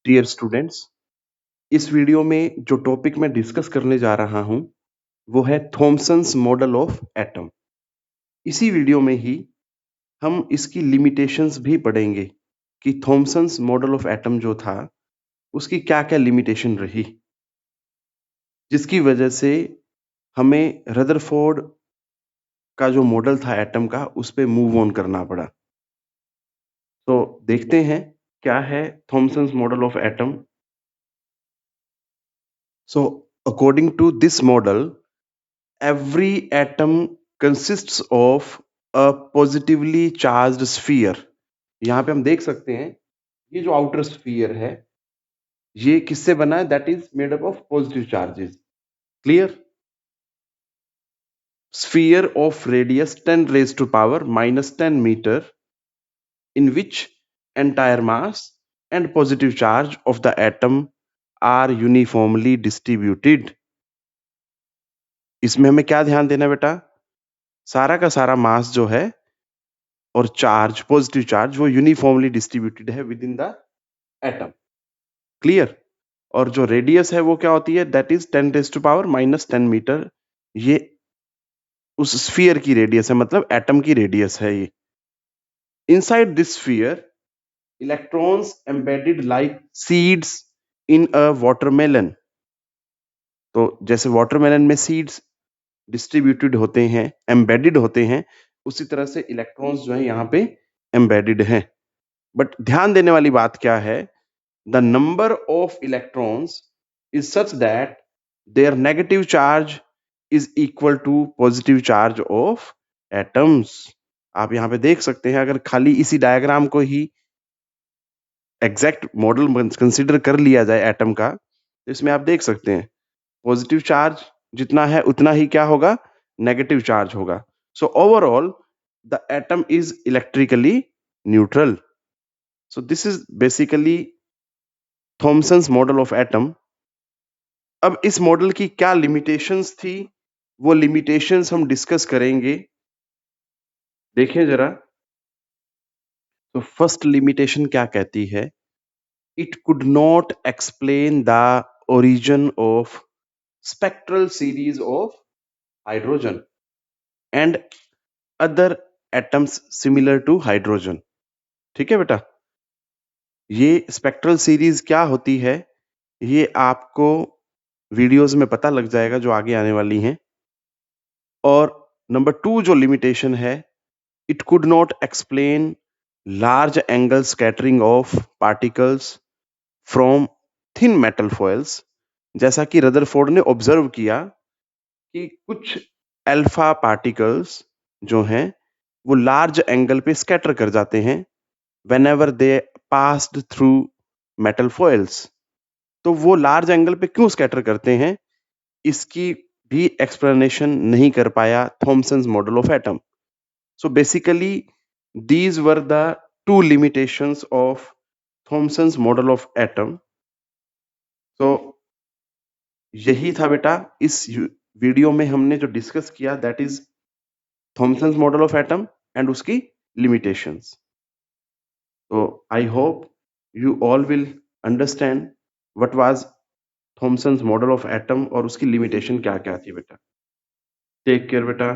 Dear students, इस video में जो टॉपिक मैं डिस्कस करने जा रहा हूं वो है थॉमसन्स मॉडल ऑफ एटम। इसी वीडियो में ही हम इसकी लिमिटेशंस भी पढ़ेंगे कि थॉमसन्स मॉडल ऑफ एटम जो था उसकी क्या-क्या लिमिटेशन रही, जिसकी वजह से हमें रदरफोर्ड का जो मॉडल था एटम का उस पे मूव ऑन करना पड़ा। तो देखते हैं क्या है Thomson's model of atom. So according to this model, every atom consists of a positively charged sphere। यहाँ पे हम देख सकते हैं ये जो आउटर स्फीयर है ये किससे बना है? That is made up of positive charges. Clear? Sphere of radius 10 raised to power -10 meter in which entire mass and positive charge of the atom are uniformly distributed। इसमें हमें क्या ध्यान देना बेटा? सारा का सारा मास जो है और चार्ज, पॉजिटिव चार्ज, वो यूनिफॉर्मली डिस्ट्रीब्यूटेड है within the atom. Clear? और जो रेडियस है वो क्या होती है? That is 10 raised to power -10 metre. ये उस स्फीयर की रेडियस है, मतलब एटम की रेडियस है ये। Inside this sphere electrons embedded like seeds in a watermelon. तो जैसे वाटरमेलन में सीड्स डिस्ट्रीब्यूटेड होते हैं, एम्बेडेड होते हैं, उसी तरह से इलेक्ट्रॉन्स जो है यहाँ पे एम्बेडेड हैं। बट ध्यान देने वाली बात क्या है? The number of electrons is such that their negative charge is equal to positive charge of atoms। आप यहाँ पे देख सकते हैं, अगर खाली इसी डायग्राम को ही एग्जैक्ट मॉडल कंसीडर कर लिया जाए एटम का, तो इसमें आप देख सकते हैं पॉजिटिव चार्ज जितना है उतना ही क्या होगा? नेगेटिव चार्ज होगा। So overall the atom is electrically neutral. So this is basically Thomson's model of atom. अब इस मॉडल की क्या लिमिटेशंस थी, वो लिमिटेशंस हम डिस्कस करेंगे। देखें जरा, तो फर्स्ट लिमिटेशन क्या कहती है? It could not explain the origin of spectral series of hydrogen and other atoms similar to hydrogen. ठीक है बेटा? ये स्पेक्ट्रल सीरीज क्या होती है ये आपको वीडियोस में पता लग जाएगा जो आगे आने वाली हैं। और नंबर 2 जो लिमिटेशन है, it could not explain large angle scattering of particles from thin metal foils. जैसा कि रदरफोर्ड ने ऑब्जर्व किया कि कुछ अल्फा पार्टिकल्स जो हैं वो लार्ज एंगल पे स्कैटर कर जाते हैं whenever they passed through metal foils. तो वो लार्ज एंगल पे क्यों स्कैटर करते हैं, इसकी भी एक्सप्लेनेशन नहीं कर पाया Thomson's model of atom. So basically, these were the two limitations of Thomson's model of atom। So यही था बेटा इस वीडियो में हमने जो डिस्कस किया, that is Thomson's model of atom and उसकी लिमिटेशंस। तो I hope you all will understand what was Thomson's model of atom और उसकी लिमिटेशन क्या क्या थी बेटा। टेक केयर बेटा।